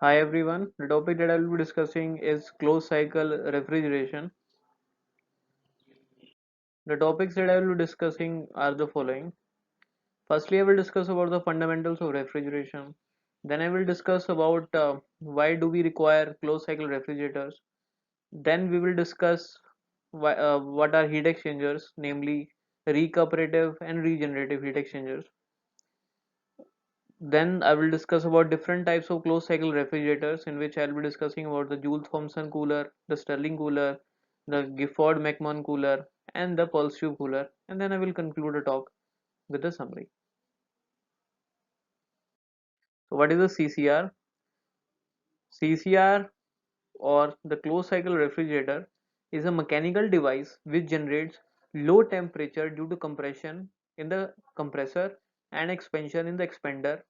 Hi everyone, the topic that I will be discussing is closed cycle refrigeration. The topics that I will be discussing are the following. Firstly, I will discuss about the fundamentals of refrigeration. Then I will discuss about why do we require closed cycle refrigerators. Then we will discuss what are heat exchangers, namely recuperative and regenerative heat exchangers. Then I will discuss about different types of closed cycle refrigerators, in which I'll be discussing about the Joule Thomson cooler, the Stirling cooler, the Gifford McMahon cooler, and the pulse tube cooler. And then I will conclude the talk with a summary. So what is a CCR? CCR, or the closed cycle refrigerator, is a mechanical device which generates low temperature due to compression in the compressor and expansion in the expander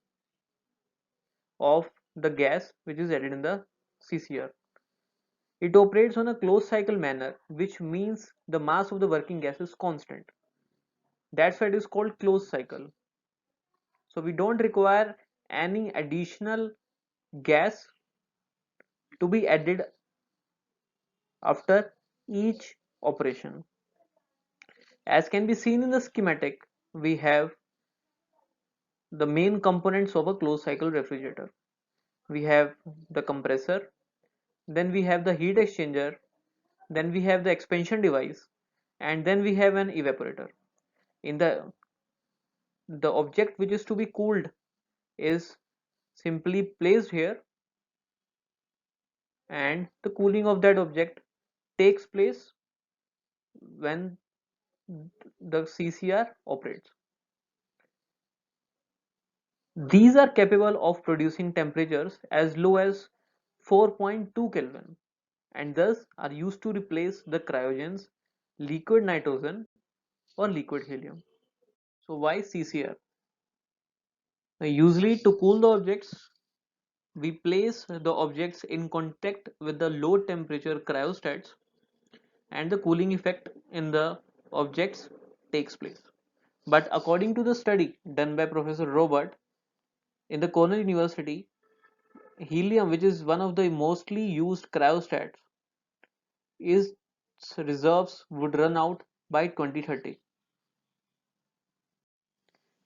of the gas which is added in the CCR. It operates on a closed cycle manner, which means the mass of the working gas is constant. That's why it is called closed cycle. So we don't require any additional gas to be added after each operation. As can be seen in the schematic, we have the main components of a closed cycle refrigerator. We have the compressor, then we have the heat exchanger, then we have the expansion device, and then we have an evaporator. In the object which is to be cooled is simply placed here, and the cooling of that object takes place when the CCR operates. These are capable of producing temperatures as low as 4.2 Kelvin, and thus are used to replace the cryogens, liquid nitrogen or liquid helium. So why CCR? Usually to cool the objects, we place the objects in contact with the low temperature cryostats, and the cooling effect in the objects takes place. But according to the study done by Professor Robert in the Cornell University, helium, which is one of the mostly used cryostats, its reserves would run out by 2030.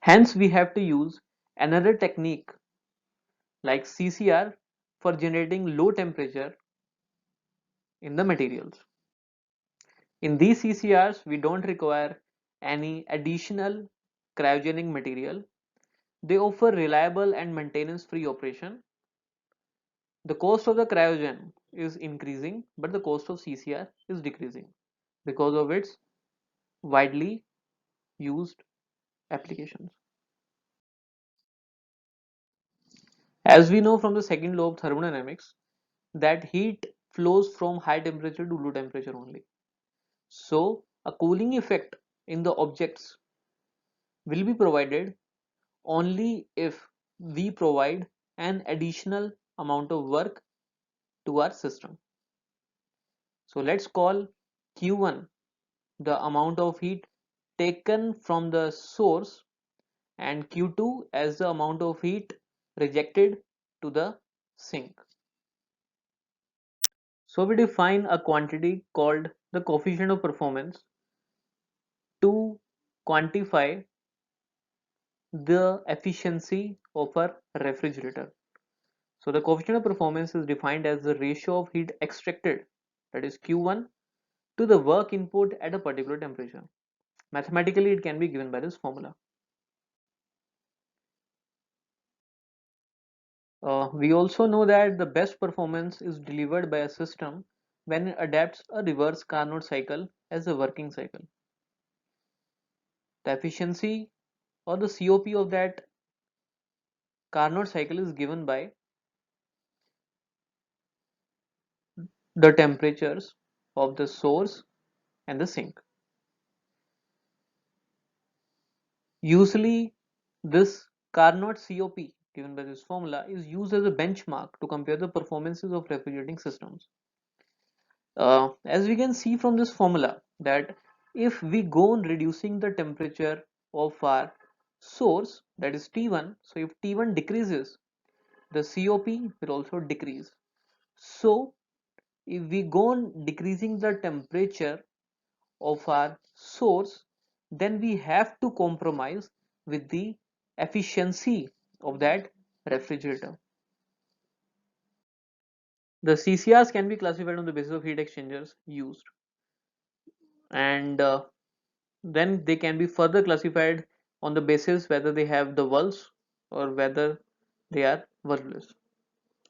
Hence, we have to use another technique like CCR for generating low temperature in the materials. In these CCRs, we don't require any additional cryogenic material. They offer reliable and maintenance-free operation. The cost of the cryogen is increasing, but the cost of CCR is decreasing because of its widely used applications. As we know from the second law of thermodynamics, that heat flows from high temperature to low temperature only. So, a cooling effect in the objects will be provided only if we provide an additional amount of work to our system. So let's call Q1 the amount of heat taken from the source, and Q2 as the amount of heat rejected to the sink. So we define a quantity called the coefficient of performance to quantify the efficiency of a refrigerator. So the coefficient of performance is defined as the ratio of heat extracted, that is Q1, to the work input at a particular temperature. Mathematically, it can be given by this formula. We also know that the best performance is delivered by a system when it adapts a reverse Carnot cycle as a working cycle. The efficiency or the COP of that Carnot cycle is given by the temperatures of the source and the sink. Usually, this Carnot COP given by this formula is used as a benchmark to compare the performances of refrigerating systems. As we can see from this formula, that if we go on reducing the temperature of our source, that is T1, so if T1 decreases, the COP will also decrease. So if we go on decreasing the temperature of our source, then we have to compromise with the efficiency of that refrigerator. The CCRs can be classified on the basis of heat exchangers used, and then they can be further classified on the basis whether they have the valves or whether they are valveless.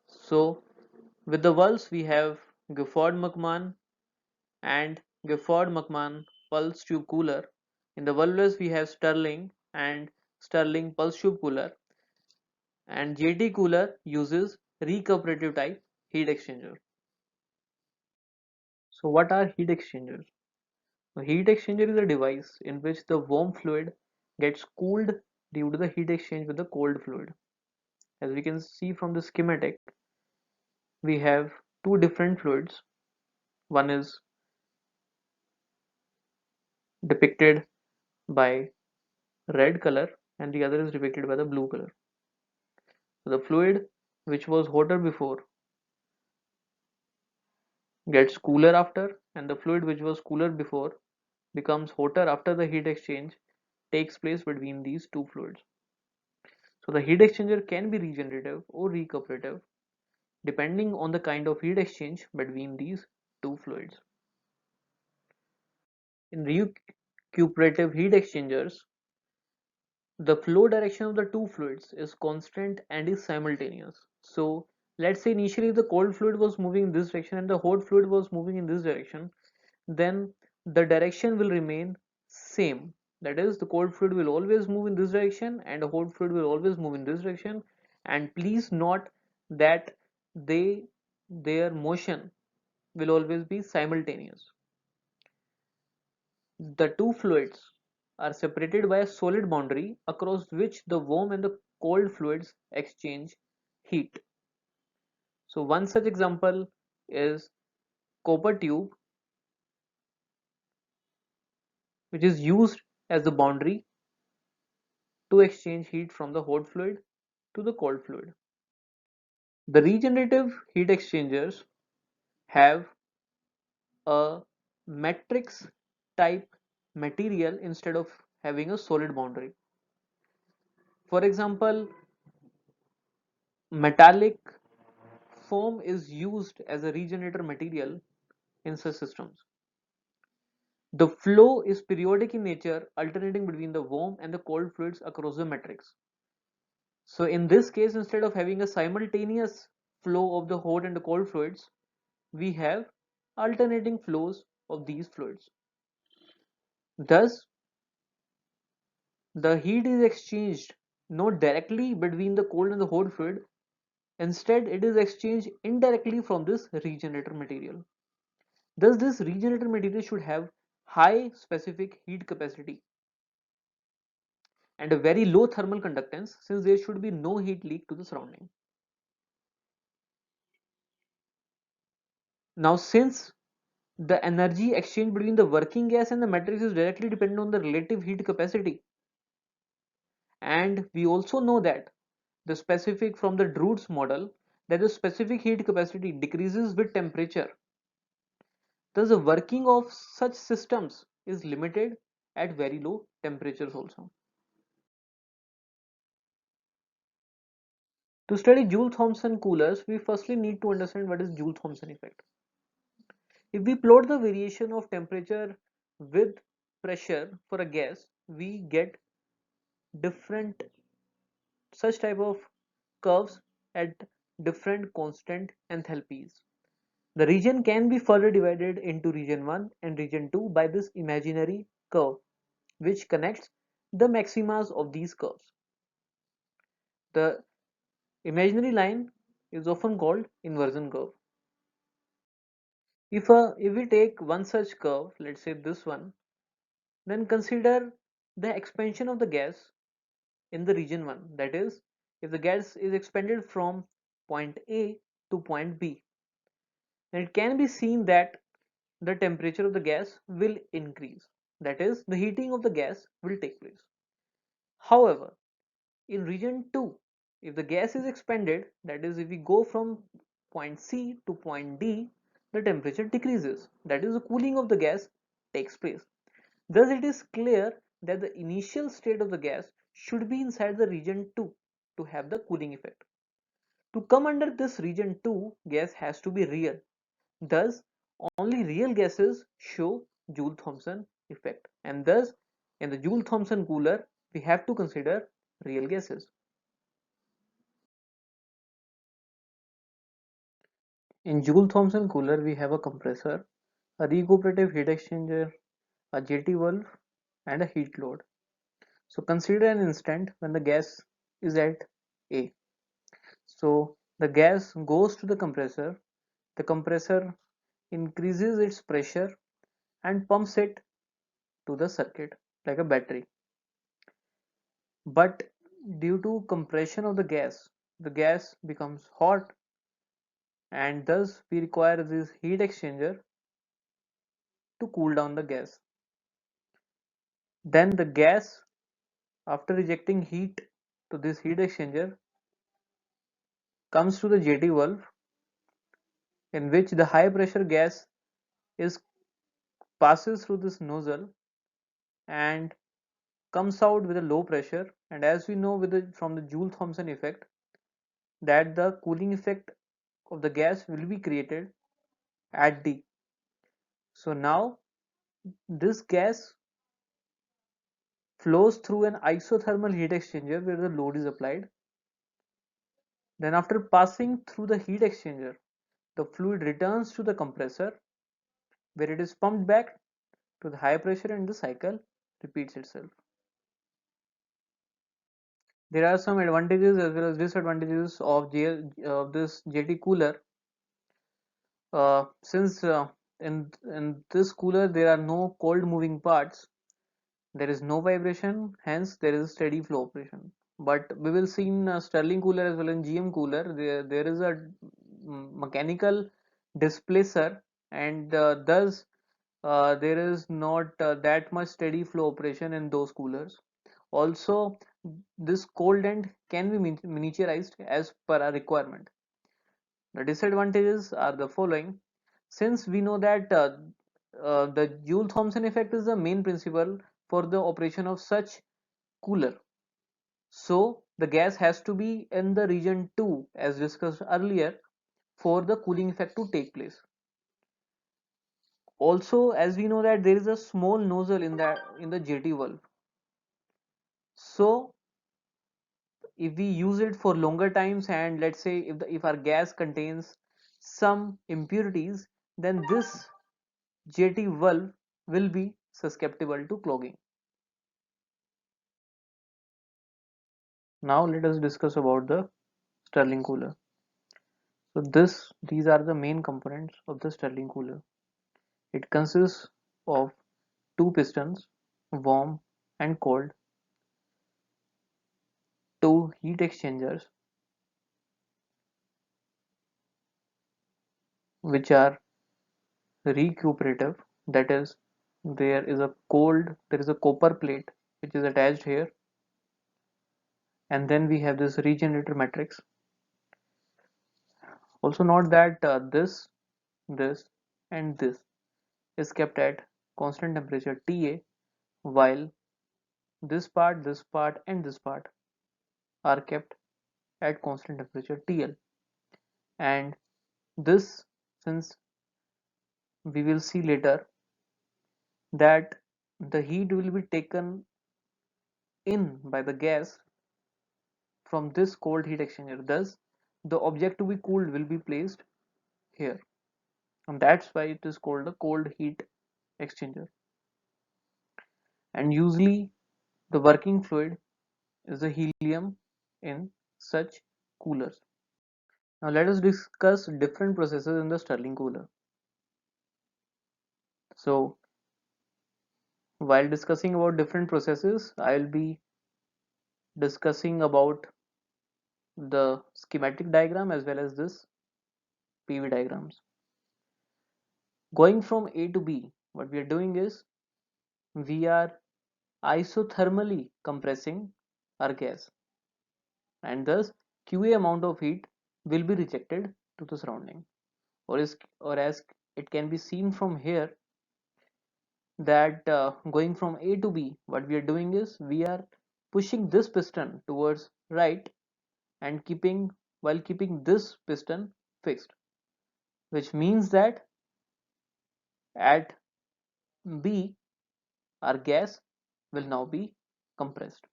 So with the valves we have Gifford-McMahon and Gifford-McMahon pulse tube cooler. In the valveless we have Stirling and Stirling pulse tube cooler, and JT cooler uses recuperative type heat exchanger. So what are heat exchangers? A heat exchanger is a device in which the warm fluid gets cooled due to the heat exchange with the cold fluid. As we can see from the schematic, we have two different fluids. One is depicted by red color and the other is depicted by the blue color. So the fluid which was hotter before gets cooler after, and the fluid which was cooler before becomes hotter after the heat exchange takes place between these two fluids. So the heat exchanger can be regenerative or recuperative depending on the kind of heat exchange between these two fluids. In recuperative heat exchangers, the flow direction of the two fluids is constant and is simultaneous. So let's say initially the cold fluid was moving in this direction and the hot fluid was moving in this direction, then the direction will remain same. That is, the cold fluid will always move in this direction and the hot fluid will always move in this direction. And please note that their motion will always be simultaneous. The two fluids are separated by a solid boundary across which the warm and the cold fluids exchange heat. So one such example is copper tube, which is used as the boundary to exchange heat from the hot fluid to the cold fluid. The regenerative heat exchangers have a matrix type material instead of having a solid boundary. For example, metallic foam is used as a regenerator material in such systems. The flow is periodic in nature, alternating between the warm and the cold fluids across the matrix. So in this case, instead of having a simultaneous flow of the hot and the cold fluids, we have alternating flows of these fluids. Thus, the heat is exchanged not directly between the cold and the hot fluid, instead it is exchanged indirectly from this regenerator material. Thus, this regenerator material should have high specific heat capacity and a very low thermal conductance, since there should be no heat leak to the surrounding. Now, since the energy exchange between the working gas and the matrix is directly dependent on the relative heat capacity, and we also know that the specific from the Drude's model that the specific heat capacity decreases with temperature. Thus, the working of such systems is limited at very low temperatures also. To study Joule-Thomson coolers, we firstly need to understand what is Joule-Thomson effect. If we plot the variation of temperature with pressure for a gas, we get different such type of curves at different constant enthalpies. The region can be further divided into region 1 and region 2 by this imaginary curve, which connects the maximas of these curves. The imaginary line is often called inversion curve. If we take one such curve, let's say this one, then consider the expansion of the gas in the region 1. That is, if the gas is expanded from point A to point B, then it can be seen that the temperature of the gas will increase. That is, the heating of the gas will take place. However, in region 2, If the gas is expanded, that is, if we go from point C to point D, the temperature decreases. That is, the cooling of the gas takes place. Thus, it is clear that the initial state of the gas should be inside the region 2 to have the cooling effect. To come under this region 2, gas has to be real. Thus, only real gases show Joule-Thomson effect, and thus in the Joule-Thomson cooler we have to consider real gases. In Joule-Thomson cooler we have a compressor, a recuperative heat exchanger, a JT valve, and a heat load. So consider an instant when the gas is at A. So the gas goes to the compressor increases its pressure and pumps it to the circuit like a battery. But due to compression of the gas becomes hot, and thus we require this heat exchanger to cool down the gas. Then the gas, after rejecting heat to this heat exchanger, comes to the JT valve, in which the high pressure gas is passes through this nozzle and comes out with a low pressure. And as we know from the Joule-Thomson effect, that the cooling effect of the gas will be created at D. So now this gas flows through an isothermal heat exchanger where the load is applied. Then after passing through the heat exchanger, the fluid returns to the compressor where it is pumped back to the high pressure and the cycle repeats itself. There are some advantages as well as disadvantages of this JT cooler. Since in this cooler there are no cold moving parts, there is no vibration, hence there is a steady flow operation. But we will see in Stirling cooler as well in GM cooler, there is a mechanical displacer, and thus there is not that much steady flow operation in those coolers. Also, this cold end can be miniaturized as per our requirement. The disadvantages are the following. Since we know that the Joule-Thomson effect is the main principle for the operation of such cooler, so the gas has to be in the region 2 as discussed earlier for the cooling effect to take place. Also, as we know that there is a small nozzle in the JT valve, so if we use it for longer times, and let's say if our gas contains some impurities, then this JT valve will be susceptible to clogging. Now let us discuss about the Stirling cooler. So these are the main components of the Stirling cooler. It consists of two pistons, warm and cold, two heat exchangers which are recuperative, that is, there is a copper plate which is attached here, and then we have this regenerator matrix. Also note that this and this is kept at constant temperature Ta, while this part and this part are kept at constant temperature TL. And this, since we will see later that the heat will be taken in by the gas from this cold heat exchanger, thus the object to be cooled will be placed here, and that's why it is called a cold heat exchanger. And usually the working fluid is the helium in such coolers. Now let us discuss different processes in the Stirling cooler. So while discussing about different processes, I'll be discussing about the schematic diagram as well as this PV diagrams. Going from A to B, what we are doing is we are isothermally compressing our gas, and thus QA amount of heat will be rejected to the surrounding, or as it can be seen from here, that going from A to B, what we are doing is we are pushing this piston towards right and keeping this piston fixed, which means that at B our gas will now be compressed.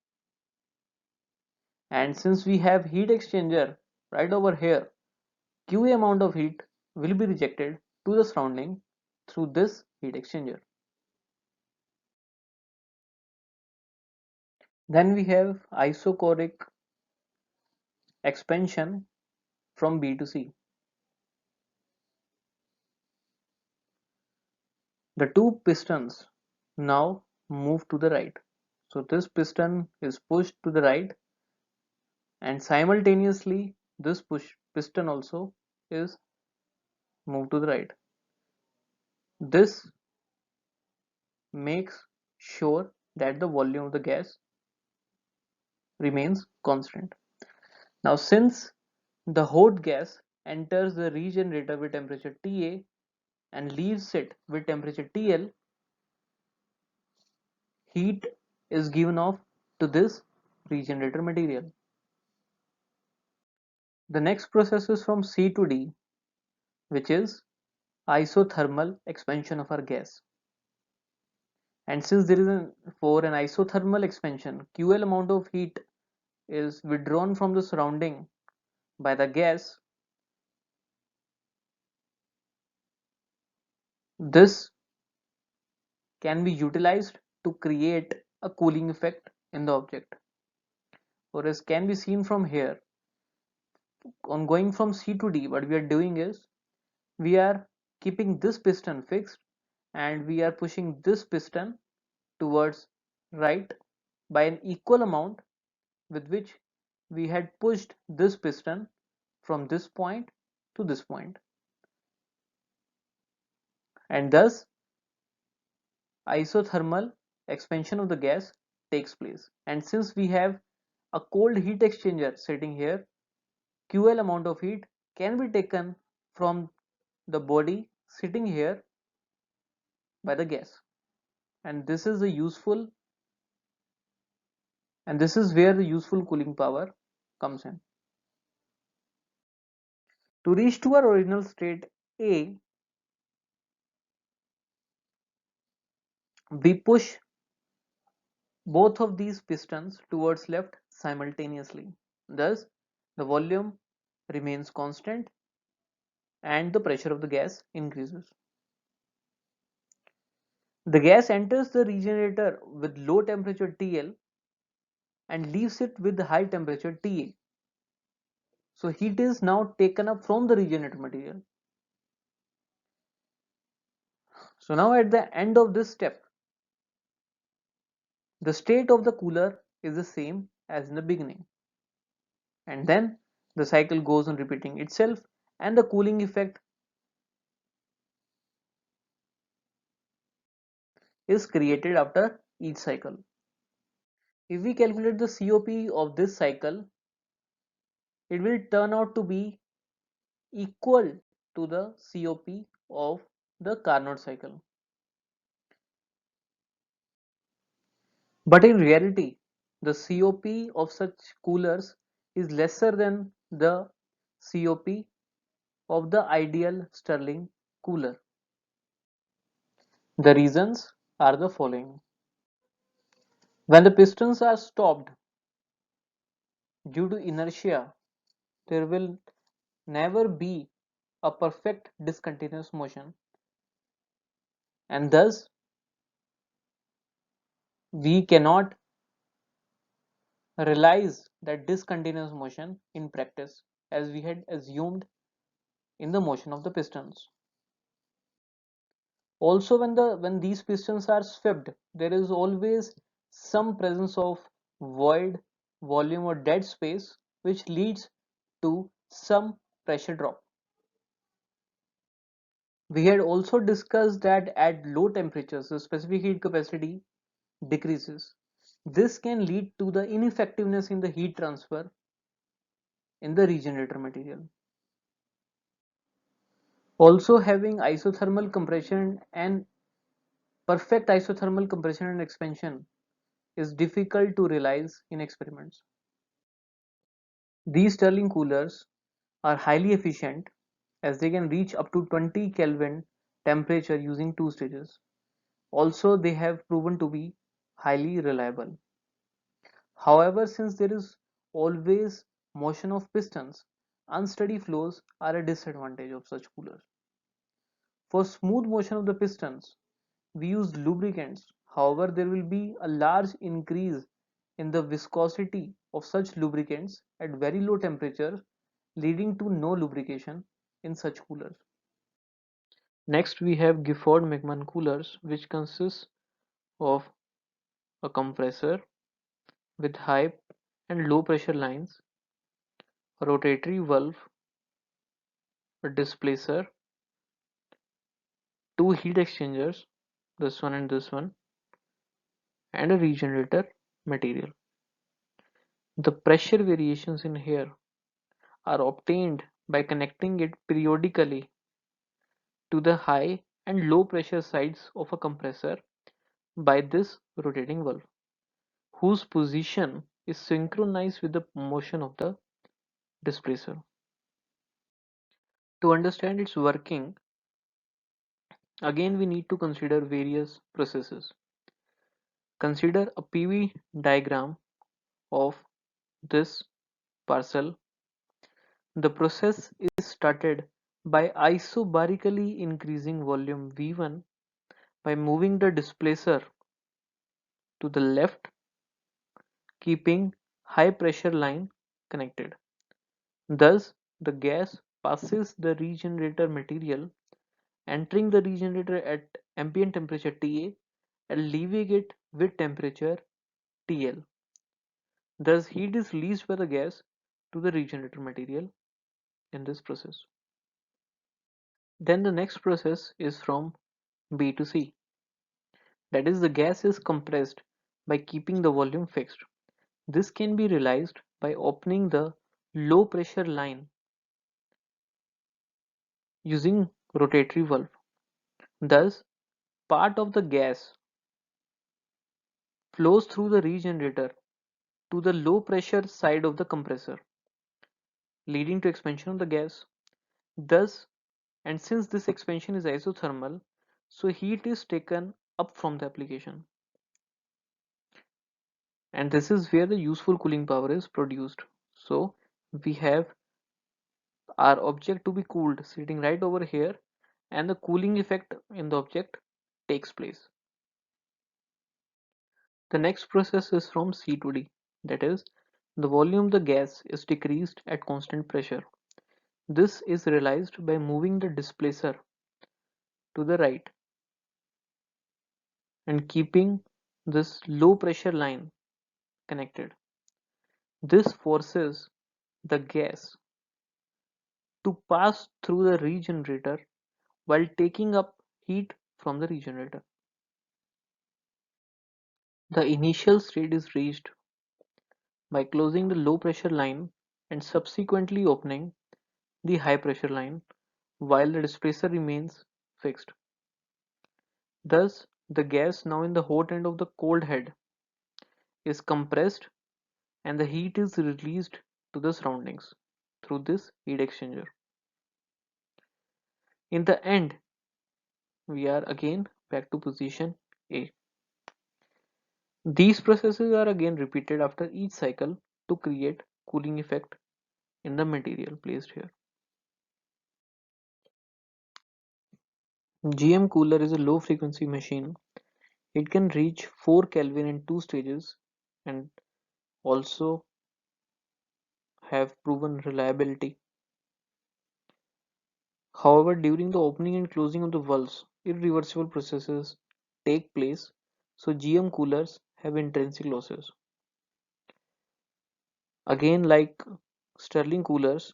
And since we have heat exchanger right over here, QA amount of heat will be rejected to the surrounding through this heat exchanger. Then we have isochoric expansion from B to C. The two pistons now move to the right. So this piston is pushed to the right, and simultaneously this push piston also is moved to the right. This makes sure that the volume of the gas remains constant. Now since the hot gas enters the regenerator with temperature Ta and leaves it with temperature TL, heat is given off to this regenerator material. The next process is from C to D, which is isothermal expansion of our gas. And since there is for an isothermal expansion, QL amount of heat is withdrawn from the surrounding by the gas. This can be utilized to create a cooling effect in the object, or as can be seen from here. On going from C to D, what we are doing is we are keeping this piston fixed and we are pushing this piston towards right by an equal amount with which we had pushed this piston from this point to this point, and thus isothermal expansion of the gas takes place. And since we have a cold heat exchanger sitting here, QL amount of heat can be taken from the body sitting here by the gas, and this is where the useful cooling power comes in. To reach to our original state A, we push both of these pistons towards left simultaneously. Thus, the volume remains constant and the pressure of the gas increases. The gas enters the regenerator with low temperature TL and leaves it with high temperature TA. So heat is now taken up from the regenerator material. So now at the end of this step, the state of the cooler is the same as in the beginning. And then the cycle goes on repeating itself and the cooling effect is created after each cycle. If we calculate the COP of this cycle, it will turn out to be equal to the COP of the Carnot cycle. But in reality, the COP of such coolers is lesser than the COP of the ideal Stirling cooler. The reasons are the following. When the pistons are stopped due to inertia, there will never be a perfect discontinuous motion, and thus we cannot realize that discontinuous motion in practice as we had assumed in the motion of the pistons. Also, when these pistons are swept, there is always some presence of void, volume or dead space which leads to some pressure drop. We had also discussed that at low temperatures the specific heat capacity decreases. This can lead to the ineffectiveness in the heat transfer in the regenerator material. Also, having isothermal compression and perfect isothermal compression and expansion is difficult to realize in experiments. These Stirling coolers are highly efficient as they can reach up to 20 Kelvin temperature using two stages. Also, they have proven to be highly reliable. However, since there is always motion of pistons, unsteady flows are a disadvantage of such coolers. For smooth motion of the pistons, we use lubricants. However, there will be a large increase in the viscosity of such lubricants at very low temperature, leading to no lubrication in such coolers. Next, we have Gifford-McMahon coolers, which consists of a compressor with high and low pressure lines, a rotatory valve, a displacer, two heat exchangers, this one and this one, and a regenerator material. The pressure variations in here are obtained by connecting it periodically to the high and low pressure sides of a compressor by this rotating valve, whose position is synchronized with the motion of the displacer. To understand its working, again we need to consider various processes. Consider a PV diagram of this parcel. The process is started by isobarically increasing volume V1 by moving the displacer to the left, keeping high pressure line connected. Thus, the gas passes the regenerator material, entering the regenerator at ambient temperature Ta and leaving it with temperature TL. Thus, heat is released by the gas to the regenerator material in this process. Then the next process is from B to C. That is, the gas is compressed by keeping the volume fixed. This can be realized by opening the low pressure line using rotatory valve. Thus, part of the gas flows through the regenerator to the low pressure side of the compressor, leading to expansion of the gas. Thus, and since this expansion is isothermal, so heat is taken up from the application. And this is where the useful cooling power is produced. So we have our object to be cooled sitting right over here, and the cooling effect in the object takes place. The next process is from C to D, that is, the volume of the gas is decreased at constant pressure. This is realized by moving the displacer to the right and keeping this low pressure line connected. This forces the gas to pass through the regenerator while taking up heat from the regenerator. The initial state is reached by closing the low pressure line and subsequently opening the high pressure line while the displacer remains fixed. Thus, the gas now in the hot end of the cold head is compressed and the heat is released to the surroundings through this heat exchanger. In the end, we are again back to position A. These processes are again repeated after each cycle to create cooling effect in the material placed here. GM cooler is a low frequency machine. It can reach 4 Kelvin in two stages and also have proven reliability. However, during the opening and closing of the valves, irreversible processes take place, so GM coolers have intrinsic losses. Again, like Stirling coolers,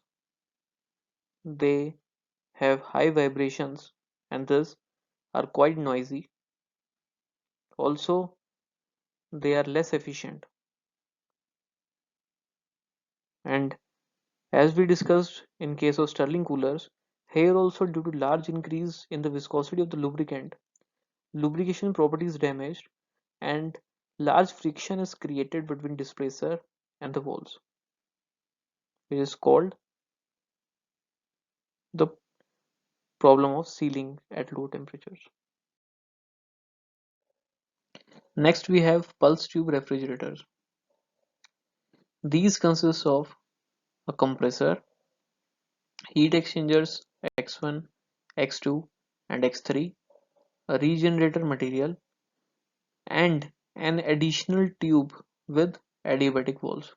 they have high vibrations and thus are quite noisy. Also, they are less efficient, and As we discussed in case of Stirling coolers, here also due to large increase in the viscosity of the lubricant, lubrication properties damaged and large friction is created between displacer and the walls, which is called the problem of sealing at low temperatures. Next we have pulse tube refrigerators. These consist of a compressor, heat exchangers X1, X2 and X3, a regenerator material and an additional tube with adiabatic walls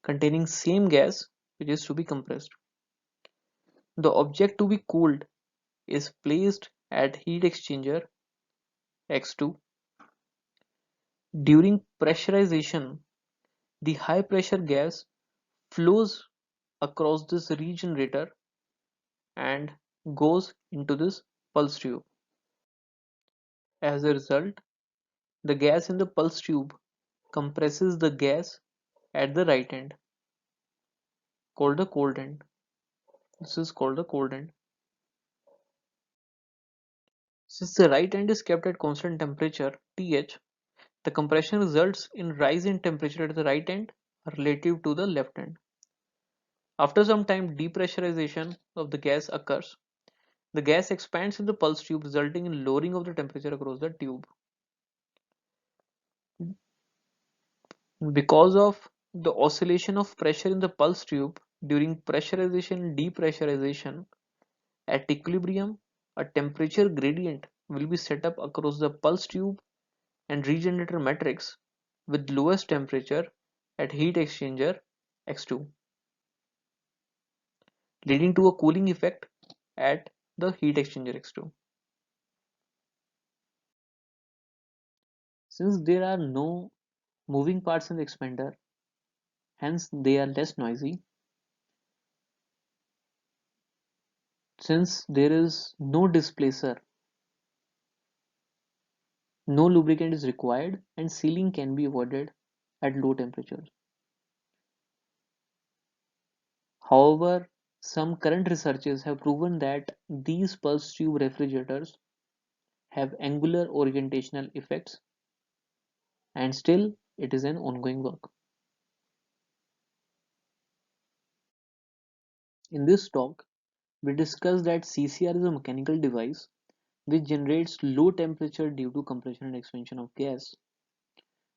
containing same gas which is to be compressed. The object to be cooled is placed at heat exchanger X2. During pressurization, the high pressure gas flows across this regenerator and goes into this pulse tube. As a result, the gas in the pulse tube compresses the gas at the right end, called the cold end. This is called the cold end. Since the right end is kept at constant temperature Th, the compression results in rise in temperature at the right end relative to the left end. After some time, depressurization of the gas occurs. The gas expands in the pulse tube, resulting in lowering of the temperature across the tube. Because of the oscillation of pressure in the pulse tube during pressurization and depressurization, at equilibrium, a temperature gradient will be set up across the pulse tube and regenerator matrix with lowest temperature at heat exchanger X2, leading to a cooling effect at the heat exchanger X2. Since there are no moving parts in the expander, hence they are less noisy. Since there is no displacer, no lubricant is required and sealing can be avoided at low temperatures. However, some current researches have proven that these pulse tube refrigerators have angular orientational effects, and still it is an ongoing work. In this talk, we discussed that CCR is a mechanical device which generates low temperature due to compression and expansion of gas.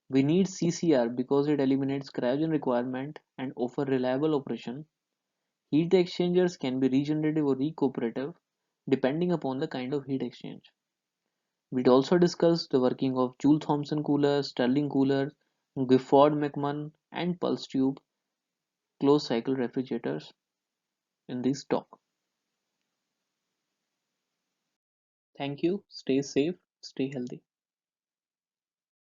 We need CCR because it eliminates cryogen requirement and offer reliable operation. Heat exchangers can be regenerative or recuperative depending upon the kind of heat exchange. We'd also discuss the working of Joule-Thomson coolers, Stirling coolers, Gifford-McMahon and pulse tube closed cycle refrigerators in this talk. Thank you. Stay safe, stay healthy.